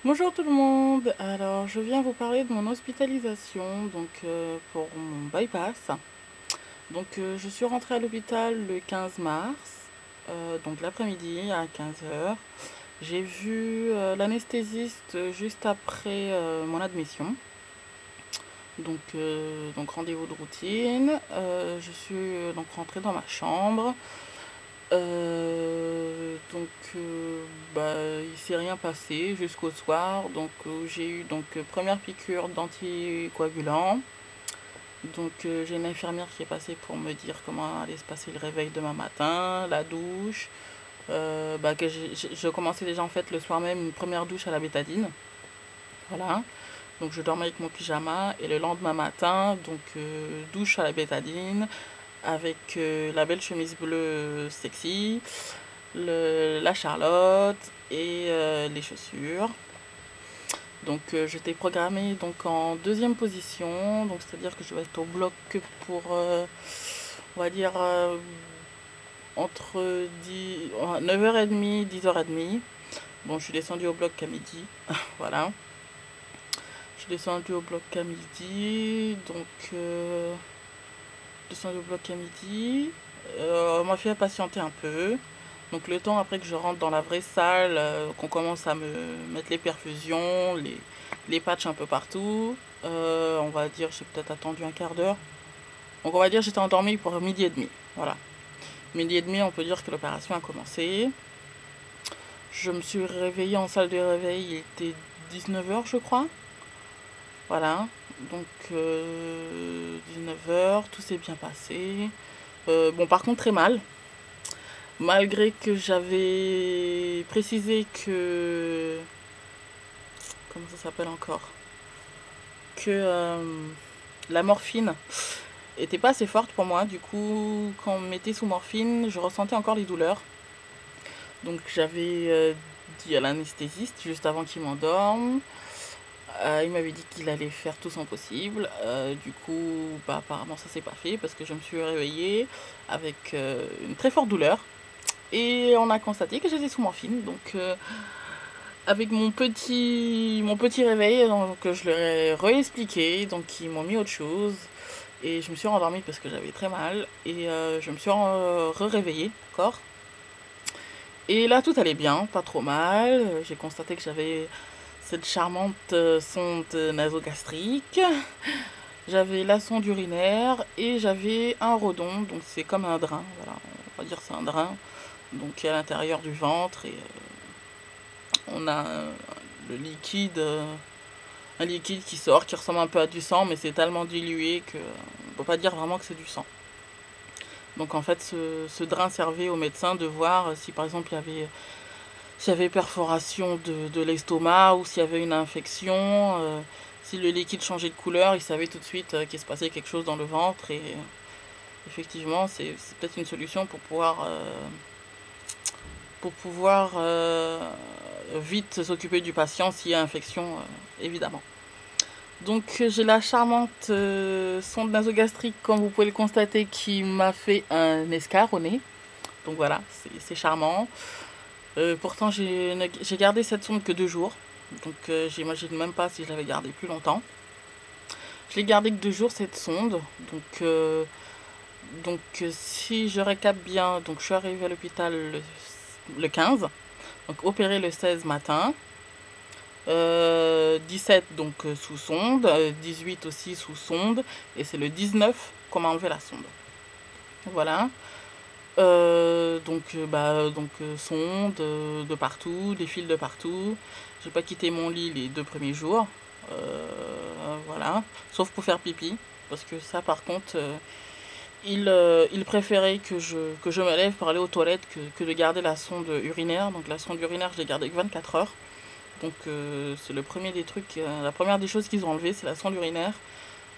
Bonjour tout le monde, alors je viens vous parler de mon hospitalisation pour mon bypass. Je suis rentrée à l'hôpital le 15 mars, donc l'après-midi à 15 heures. J'ai vu l'anesthésiste juste après mon admission. Donc rendez-vous de routine. Je suis donc rentrée dans ma chambre. Il s'est rien passé jusqu'au soir. J'ai eu première piqûre d'anticoagulant. J'ai une infirmière qui est passée pour me dire comment allait se passer le réveil demain matin, la douche. Je commençais déjà en fait le soir même une première douche à la bétadine. Voilà. Donc je dormais avec mon pyjama et le lendemain matin, douche à la bétadine avec la belle chemise bleue sexy, la Charlotte et les chaussures. J'étais programmée en deuxième position, donc c'est-à-dire que je vais être au bloc pour on va dire entre 9h30 10h30. Bon, je suis descendue au bloc à midi. Voilà. Je suis descendue au bloc à midi, descendue au bloc à midi. On m'a fait patienter un peu. Donc le temps après que je rentre dans la vraie salle, qu'on commence à me mettre les perfusions, les patchs un peu partout, on va dire j'ai peut-être attendu un quart d'heure. Donc on va dire j'étais endormie pour midi et demi. Voilà. Midi et demi, on peut dire que l'opération a commencé. Je me suis réveillée en salle de réveil, il était 19h je crois. Voilà. 19h, tout s'est bien passé. Bon, par contre très mal. Malgré que j'avais précisé que... Comment ça s'appelle encore? Que la morphine était pas assez forte pour moi. Du coup, quand on me mettait sous morphine, je ressentais encore les douleurs. Donc j'avais dit à l'anesthésiste juste avant qu'il m'endorme. Il m'avait dit qu'il allait faire tout son possible. Apparemment ça s'est pas fait parce que je me suis réveillée avec une très forte douleur. Et on a constaté que j'étais sous morphine. Avec mon petit réveil, je leur ai réexpliqué. Donc ils m'ont mis autre chose. Et je me suis rendormie parce que j'avais très mal. Et je me suis réveillée encore. Et là tout allait bien, pas trop mal. J'ai constaté que j'avais cette charmante sonde nasogastrique. J'avais la sonde urinaire et j'avais un rodon, donc c'est comme un drain, voilà, on va dire c'est un drain, donc qui est à l'intérieur du ventre et on a le liquide, un liquide qui sort, qui ressemble un peu à du sang, mais c'est tellement dilué que on peut pas dire vraiment que c'est du sang. Donc en fait, ce drain servait au médecin de voir si par exemple s'il y avait perforation de l'estomac ou s'il y avait une infection. Si le liquide changeait de couleur, il savait tout de suite qu'il se passait quelque chose dans le ventre. Et effectivement, c'est peut-être une solution pour pouvoir vite s'occuper du patient s'il y a infection, évidemment. Donc j'ai la charmante sonde nasogastrique, comme vous pouvez le constater, qui m'a fait un escar au nez. Donc voilà, c'est charmant. Pourtant j'ai gardé cette sonde que 2 jours. J'imagine même pas si je l'avais gardée plus longtemps. Je l'ai gardée que 2 jours cette sonde. Si je récap bien, je suis arrivée à l'hôpital le 15. Donc opéré le 16 matin. 17 sous sonde, 18 aussi sous sonde. Et c'est le 19 qu'on m'a enlevé la sonde. Voilà. Sonde de partout, des fils de partout. J'ai pas quitté mon lit les 2 premiers jours. Voilà. Sauf pour faire pipi. Parce que ça, par contre, il préférait que je me lève pour aller aux toilettes que de garder la sonde urinaire. Donc la sonde urinaire, je l'ai gardée que 24 heures. C'est le premier des trucs, la première des choses qu'ils ont enlevé, c'est la sonde urinaire.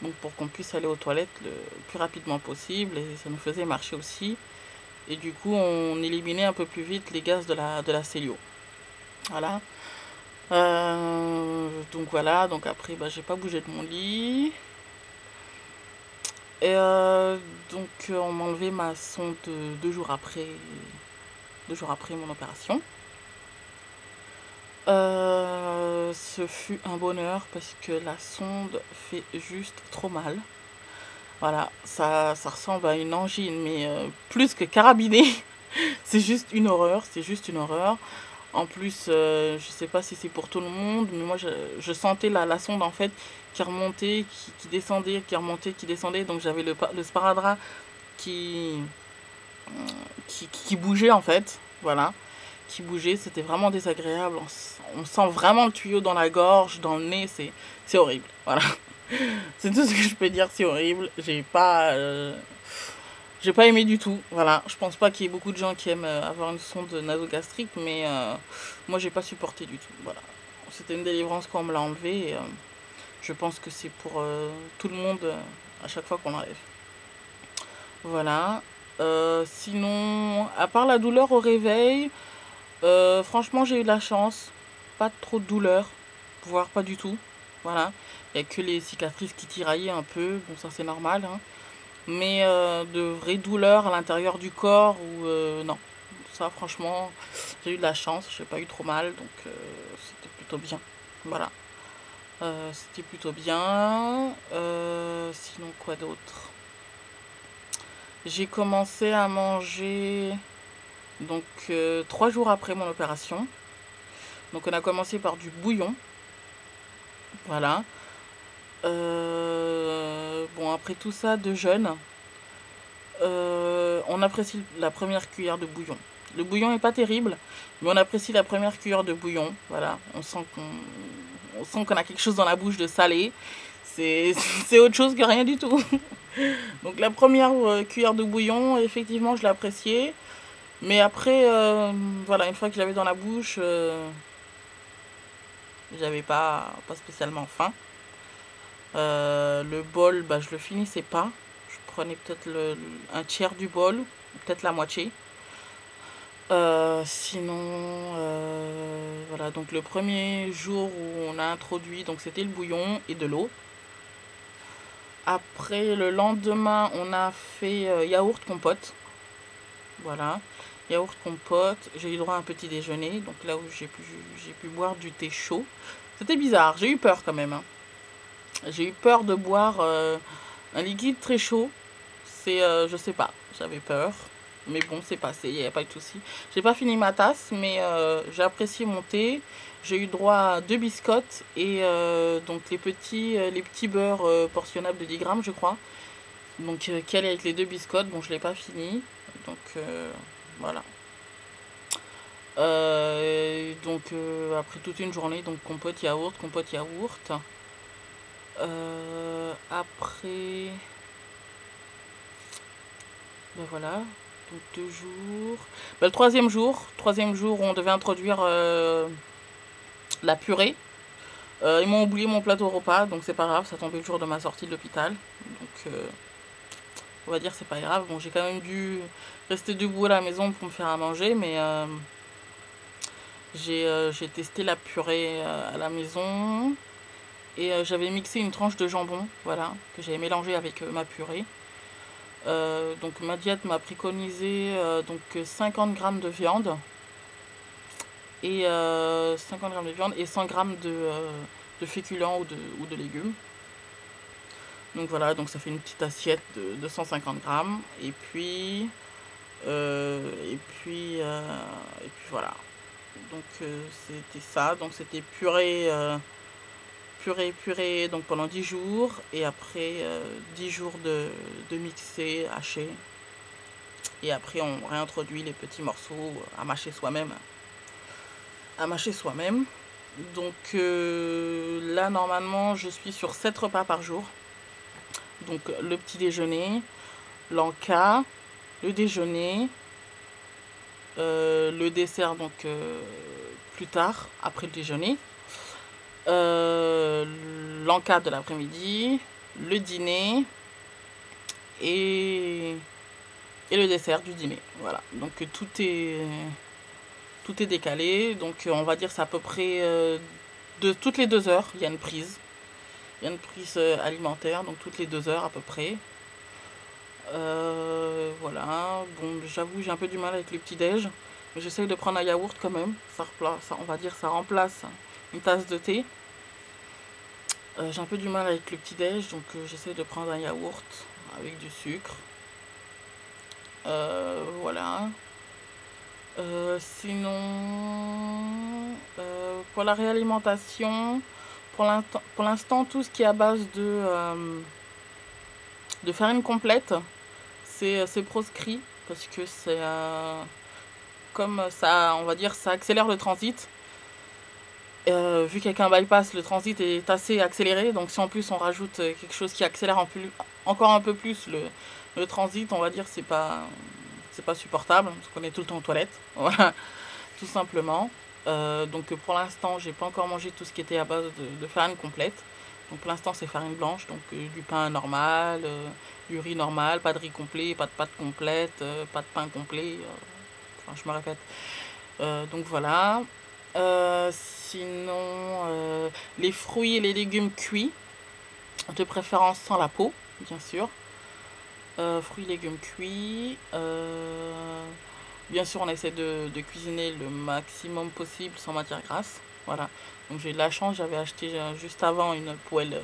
Donc pour qu'on puisse aller aux toilettes le plus rapidement possible. Et ça nous faisait marcher aussi. Et du coup, on éliminait un peu plus vite les gaz de la cellule. Voilà. Donc après, j'ai pas bougé de mon lit. Et on m'a enlevé ma sonde 2 jours après mon opération. ce fut un bonheur parce que la sonde fait juste trop mal. Voilà, ça ressemble à une angine, mais plus que carabinée. C'est juste une horreur, c'est juste une horreur. En plus, je sais pas si c'est pour tout le monde, mais moi je sentais la sonde en fait qui remontait, qui descendait, qui remontait, qui descendait. Donc j'avais le sparadrap qui, qui bougeait en fait. Voilà, qui bougeait, c'était vraiment désagréable. On sent vraiment le tuyau dans la gorge, dans le nez, c'est horrible. Voilà. C'est tout ce que je peux dire, c'est horrible. J'ai pas aimé du tout. Voilà, je pense pas qu'il y ait beaucoup de gens qui aiment avoir une sonde nasogastrique, mais moi j'ai pas supporté du tout. Voilà, c'était une délivrance quand on me l'a enlevé. Et, je pense que c'est pour tout le monde à chaque fois qu'on l'enlève. Voilà. Sinon, à part la douleur au réveil, franchement j'ai eu de la chance. Pas trop de douleur, voire pas du tout. Voilà. Il n'y a que les cicatrices qui tiraillaient un peu. Bon, ça c'est normal. Hein. Mais de vraies douleurs à l'intérieur du corps, ou non. Ça, franchement, j'ai eu de la chance. J'ai pas eu trop mal. Donc, c'était plutôt bien. Voilà. C'était plutôt bien. Sinon, quoi d'autre? J'ai commencé à manger donc 3 jours après mon opération. Donc, on a commencé par du bouillon. Voilà. Bon, après tout ça, de jeûne, on apprécie la première cuillère de bouillon. Le bouillon n'est pas terrible, mais on apprécie la première cuillère de bouillon. Voilà, on sent qu'on a quelque chose dans la bouche de salé. C'est autre chose que rien du tout. Donc la première cuillère de bouillon, effectivement, je l'ai appréciée. Mais après, voilà, une fois que je l'avais dans la bouche, j'avais pas spécialement faim. Le bol, bah, je le finissais pas. Je prenais peut-être un tiers du bol, peut-être la moitié. Sinon, voilà, donc le premier jour où on a introduit, donc c'était le bouillon et de l'eau. Après, le lendemain, on a fait yaourt compote. Voilà, yaourt compote. J'ai eu droit à un petit déjeuner, donc là où j'ai pu boire du thé chaud. C'était bizarre, j'ai eu peur quand même. Hein. J'ai eu peur de boire un liquide très chaud. Je sais pas, j'avais peur. Mais bon, c'est passé, il n'y a pas de souci. J'ai pas fini ma tasse, mais j'ai apprécié mon thé. J'ai eu droit à 2 biscottes et donc les petits beurres portionnables de 10 grammes, je crois. Donc, qui allait avec les 2 biscottes. Bon, je l'ai pas fini. Donc, voilà. Donc, après toute une journée, donc compote, yaourt. Après, ben voilà. Donc 2 jours. Ben, le troisième jour, on devait introduire la purée. Ils m'ont oublié mon plateau repas, donc c'est pas grave, ça tombait le jour de ma sortie de l'hôpital. Donc on va dire c'est pas grave. Bon, j'ai quand même dû rester debout à la maison pour me faire à manger, mais j'ai testé la purée à la maison. Et j'avais mixé une tranche de jambon, voilà, que j'avais mélangé avec ma purée. Donc ma diète m'a préconisé donc 50 grammes de viande et 50 grammes de viande et 100 grammes de féculents ou de légumes. Donc voilà, donc ça fait une petite assiette de 150 grammes. Et puis voilà. Donc c'était ça. Donc c'était purée, donc pendant 10 jours. Et après 10 jours de mixé, haché. Et après on réintroduit les petits morceaux à mâcher soi-même. Donc là normalement je suis sur 7 repas par jour. Donc le petit déjeuner, l'encas, le déjeuner, le dessert donc plus tard, après le déjeuner, l'encas de l'après-midi, le dîner et le dessert du dîner. Voilà, donc tout est décalé, donc on va dire c'est à peu près toutes les 2 heures, il y a une prise. Il y a une prise alimentaire, donc toutes les 2 heures à peu près. Voilà, bon, j'avoue, j'ai un peu du mal avec le petit-déj. Mais j'essaye de prendre un yaourt quand même. On va dire ça remplace une tasse de thé. J'ai un peu du mal avec le petit-déj, donc j'essaie de prendre un yaourt avec du sucre. Voilà. Sinon, pour la réalimentation, pour l'instant, tout ce qui est à base de farine complète, c'est proscrit parce que c'est comme ça, on va dire, ça accélère le transit. Vu qu'avec un bypass, le transit est assez accéléré, donc si en plus on rajoute quelque chose qui accélère encore un peu plus le transit, on va dire, c'est pas supportable, parce qu'on est tout le temps aux toilettes, voilà, tout simplement. Donc pour l'instant, j'ai pas encore mangé tout ce qui était à base de farine complète. Donc pour l'instant, c'est farine blanche, donc du pain normal, du riz normal, pas de riz complet, pas de pâte complète, pas de pain complet, enfin je me répète. Donc voilà. Sinon, les fruits et les légumes cuits, de préférence sans la peau, bien sûr. Fruits et légumes cuits. Bien sûr, on essaie de cuisiner le maximum possible sans matière grasse. Voilà. Donc j'ai eu de la chance, j'avais acheté juste avant une poêle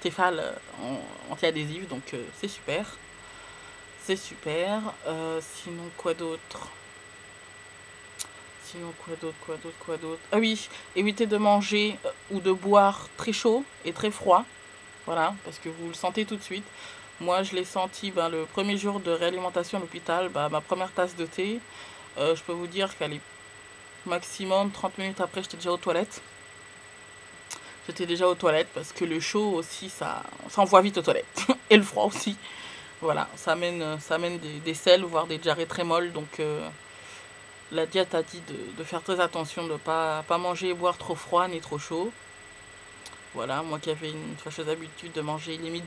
Tefal anti-adhésive, donc c'est super. C'est super. Sinon, quoi d'autre? Quoi d'autre? Ah oui, évitez de manger ou de boire très chaud et très froid. Voilà, parce que vous le sentez tout de suite. Moi, je l'ai senti le premier jour de réalimentation à l'hôpital, ma première tasse de thé. Je peux vous dire qu'elle est maximum 30 minutes après, j'étais déjà aux toilettes. J'étais déjà aux toilettes parce que le chaud aussi, ça envoie vite aux toilettes. Et le froid aussi. Voilà, ça amène des selles, voire des diarrhées très molles. Donc, la diète a dit de faire très attention, de ne pas manger et boire trop froid ni trop chaud. Voilà, moi qui avais une fâcheuse habitude de manger limite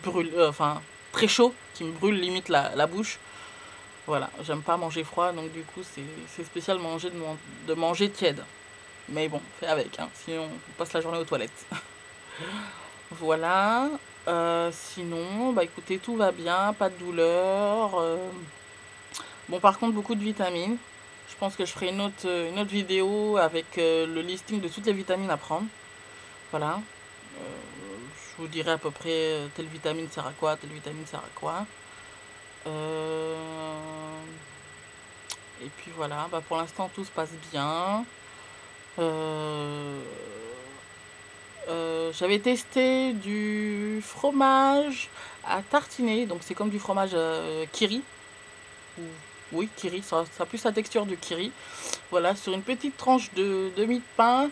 très chaud, qui me brûle limite la bouche. Voilà, j'aime pas manger froid, donc du coup c'est spécial de manger tiède. Mais bon, fais avec, hein, sinon on passe la journée aux toilettes. Voilà, sinon, écoutez, tout va bien, pas de douleur. Bon, par contre, beaucoup de vitamines. Je pense que je ferai une autre vidéo avec le listing de toutes les vitamines à prendre. Voilà. Je vous dirai à peu près telle vitamine sert à quoi, telle vitamine sert à quoi. Et puis voilà, pour l'instant tout se passe bien. J'avais testé du fromage à tartiner, donc c'est comme du fromage kiri. Oui, kiri, ça a plus la texture du kiri. Voilà, sur une petite tranche de mie de pain.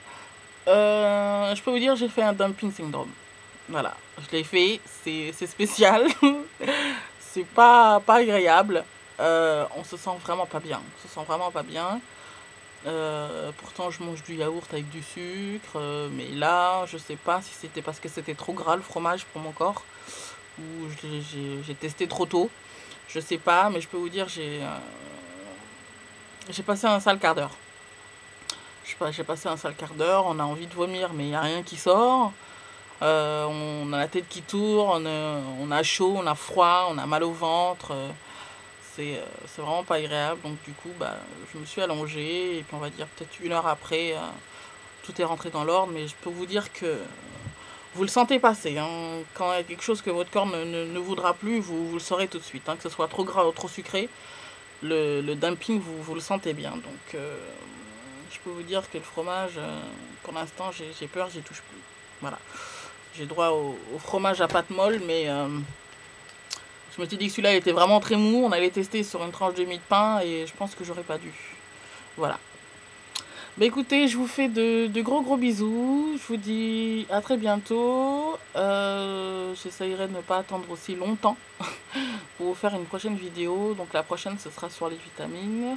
Je peux vous dire, j'ai fait un dumping syndrome. Voilà, je l'ai fait, c'est spécial. C'est pas agréable. On se sent vraiment pas bien. On se sent vraiment pas bien. Pourtant, je mange du yaourt avec du sucre. Mais là, je sais pas si c'était parce que c'était trop gras le fromage pour mon corps. Ou j'ai testé trop tôt. Je sais pas, mais je peux vous dire, j'ai passé un sale quart d'heure. J'ai passé un sale quart d'heure. On a envie de vomir, mais il n'y a rien qui sort. On a la tête qui tourne, on a chaud, on a froid, on a mal au ventre. C'est vraiment pas agréable. Donc du coup, je me suis allongée. Et puis on va dire peut-être 1 heure après, tout est rentré dans l'ordre. Mais je peux vous dire que vous le sentez passer. Hein. Quand il y a quelque chose que votre corps ne voudra plus, vous le saurez tout de suite. Hein, que ce soit trop gras ou trop sucré, le dumping, vous le sentez bien. Donc je peux vous dire que le fromage, pour l'instant, j'ai peur, j'y touche plus. Voilà. J'ai droit au fromage à pâte molle, mais je me suis dit que celui-là était vraiment très mou. On allait tester sur une tranche de mie de pain et je pense que j'aurais pas dû. Voilà. Écoutez, je vous fais de gros bisous. Je vous dis à très bientôt. J'essayerai de ne pas attendre aussi longtemps pour vous faire une prochaine vidéo. Donc la prochaine, ce sera sur les vitamines.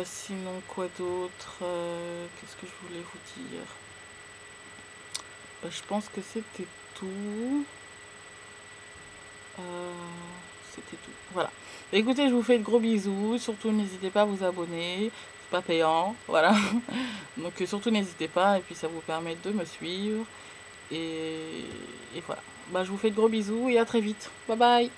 Sinon, quoi d'autre? Qu'est-ce que je voulais vous dire? Je pense que c'était tout. C'était tout. Voilà. Écoutez, je vous fais de gros bisous. Surtout, n'hésitez pas à vous abonner. C'est pas payant. Voilà. Donc, surtout, n'hésitez pas. Et puis, ça vous permet de me suivre. Et voilà. Je vous fais de gros bisous et à très vite. Bye bye.